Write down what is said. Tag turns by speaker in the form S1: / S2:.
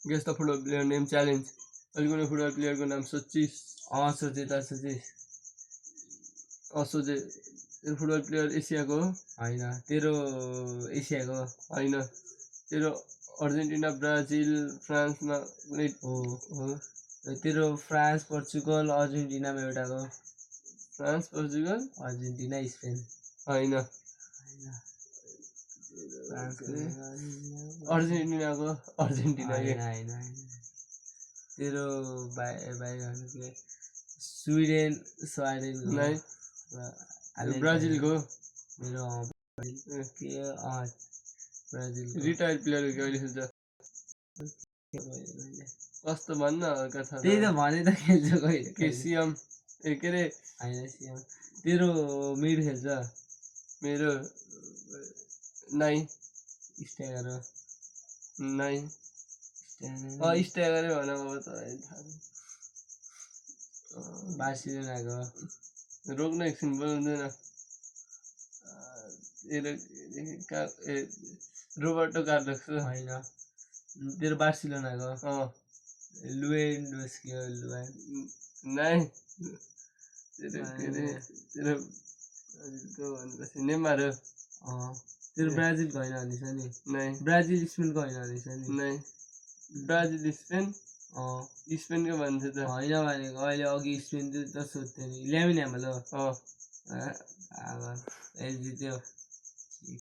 S1: guess the football player name challenge अहिले कुनै football प्लेयरको नाम सोचिस
S2: सोचे त सोचिस
S1: सोचे तेरो फुटबल प्लेयर एसियाको हो
S2: होइन तेरो एसियाको
S1: होइन तेरो अर्जेन्टिना ब्राजिल फ्रान्समा कुनै
S2: हो
S1: हो
S2: तेरो फ्रान्स पोर्चुगल अर्जेन्टिनामा एउटाको
S1: फ्रान्स पोर्चुगल
S2: अर्जेन्टिना स्पेन
S1: होइन अर्जेन्टिनाको अर्जेन्टिना
S2: होइन तेरो बाहिर स्विडेन स्वाइडेनको
S1: नै ब्राजिलको
S2: मेरो के ब्राजिल
S1: रिटायर्ड प्लेयर कहिले खेल्छ कस्तो भन्न हल्का छ
S2: त्यही त भने त खेल्छ कहिले
S1: के सिएम ए के अरे
S2: होइन सिएम तेरो मिड खेल्छ
S1: मेरो नाइ
S2: स्ट्राइकर
S1: नाइ स्ट्राइकरै भन अब त
S2: बार्सिलोनाको
S1: रोक्न एकछिन बोल्दैन रोबर्टो कार्लोस
S2: होइन तेरो बार्सिलोनाको लुएन्डोस्की
S1: नाइ तेरो भनेपछि नेमार
S2: तेरो ब्राजिलको होइन भनेछ नि
S1: नाइ
S2: ब्राजिल स्पेनको होइन भनेछ नि
S1: नाइ ब्राजिल स्पेन स्पेनको भन्छ त
S2: होइन भनेको अहिले अघि स्पेन त सोध्थ्यो नि ल्यामिन यामाल जित्यो